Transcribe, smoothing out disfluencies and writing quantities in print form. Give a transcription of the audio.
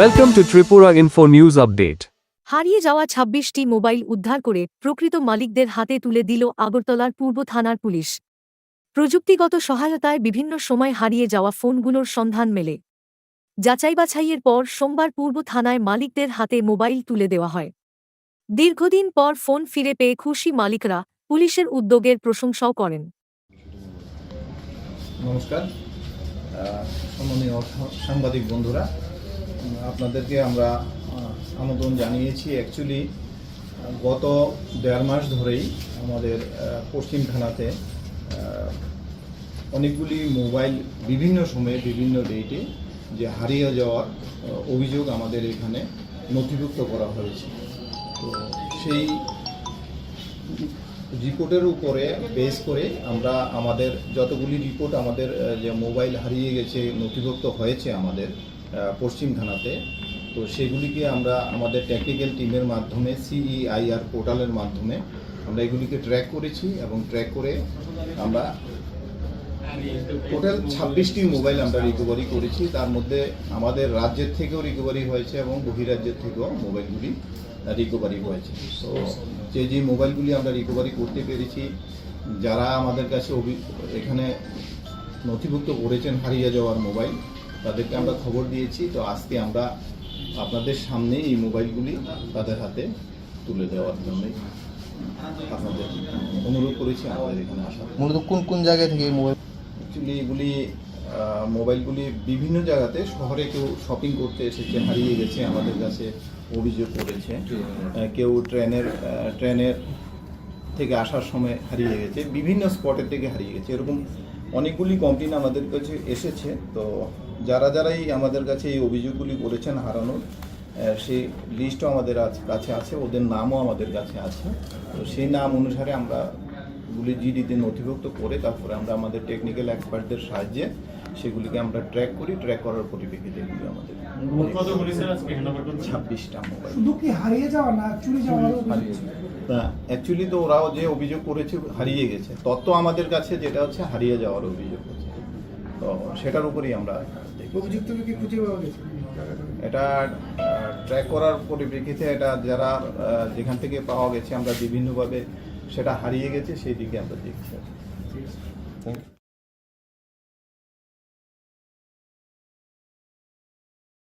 Welcome to Tripura Info News Update. হারিয়ে যাওয়া ২৬টি mobile উদ্ধার করে প্রকৃত মালিকদের হাতে তুলে দিল আগরতলার পূর্ব থানার পুলিশ। প্রযুক্তিগত সহায়তায় বিভিন্ন সময় হারিয়ে যাওয়া ফোনগুলোর সন্ধান মেলে। যাচাই-বাছাইয়ের পর সোমবার পূর্ব থানায় মালিকদের হাতে মোবাইল তুলে দেওয়া হয়। দীর্ঘদিন পর ফোন ফিরে পেয়ে খুশি মালিকরা পুলিশের উদ্যোগের প্রশংসাও করেন। নমস্কার সম্মানীয় সাংবাদিক বন্ধুরা, আপনাদেরকে আমরা আমন্ত্রণ জানিয়েছি। অ্যাকচুয়ালি গত 1.5 মাস ধরেই আমাদের পশ্চিম থানাতে অনেকগুলি মোবাইল বিভিন্ন সময়ে বিভিন্ন ডেটে যে হারিয়ে যাওয়ার অভিযোগ আমাদের এখানে নথিভুক্ত করা হয়েছে। তো সেই রিপোর্টের উপরে বেস করে আমরা আমাদের যতগুলি রিপোর্ট আমাদের যে মোবাইল হারিয়ে গেছে নথিভুক্ত হয়েছে আমাদের পশ্চিম থানাতে, তো সেগুলিকে আমরা আমাদের টেকনিক্যাল টিমের মাধ্যমে CEIR পোর্টালের মাধ্যমে আমরা এগুলিকে ট্র্যাক করেছি এবং ট্র্যাক করে আমরা টোটাল 26টি মোবাইল আমরা রিকভারি করেছি। তার মধ্যে আমাদের রাজ্যের থেকেও রিকভারি হয়েছে এবং বহিরাজ্যের থেকেও মোবাইলগুলি রিকভারি হয়েছে। তো যে মোবাইলগুলি আমরা রিকভারি করতে পেরেছি, যারা আমাদের কাছে এখানে নথিভুক্ত করেছেন হারিয়ে যাওয়ার মোবাইল, তাদেরকে আমরা খবর দিয়েছি। তো আজকে আমরা আপনাদের সামনে এই মোবাইলগুলি তাদের হাতে তুলে দেওয়ার জন্যই আপনাদের অনুরোধ করেছি আমাদের এখানে আসা। মূলত কোন কোন জায়গা থেকে এই মোবাইল? অ্যাকচুয়ালি এগুলি মোবাইলগুলি বিভিন্ন জায়গাতে শহরে কেউ শপিং করতে এসেছে, হারিয়ে গেছে, আমাদের কাছে অভিযোগ করেছে। কেউ ট্রেনের থেকে আসার সময় হারিয়ে গেছে, বিভিন্ন স্পটের থেকে হারিয়ে গেছে। এরকম অনেকগুলি কমপ্লেন আমাদের কাছে এসেছে। তো যারাই আমাদের কাছে এই অভিযোগগুলি করেছেন হারানোর, সেই লিস্টও আমাদের কাছে আছে, ওদের নামও আমাদের কাছে আছে। তো সেই নাম অনুসারে আমরা জিডিতে নথিভুক্ত করে তারপরে আমরা আমাদের টেকনিক্যাল এক্সপার্টদের সাহায্যে সেগুলিকে আমরা ট্র্যাক করি। ট্র্যাক করার পরিপ্রেক্ষিতে এগুলি আমাদের 26টা মোবাইল। শুধু কি হারিয়ে যাওয়া না চুরি যাওয়ার? অ্যাকচুয়ালি তো ওরাও যে অভিযোগ করেছে হারিয়ে গেছে, তত্ত্ব আমাদের কাছে যেটা হচ্ছে হারিয়ে যাওয়ার অভিযোগ হচ্ছে। তো সেটার উপরেই আমরা অভিযুক্তকে খুঁজে পাওয়া গেছে। এটা ট্র্যাক করার পরিপ্রেক্ষিতে এটা যারা যেখান থেকে পাওয়া গেছে আমরা বিভিন্নভাবে সেটা হারিয়ে গেছে সেই দিকে আমরা দেখছি।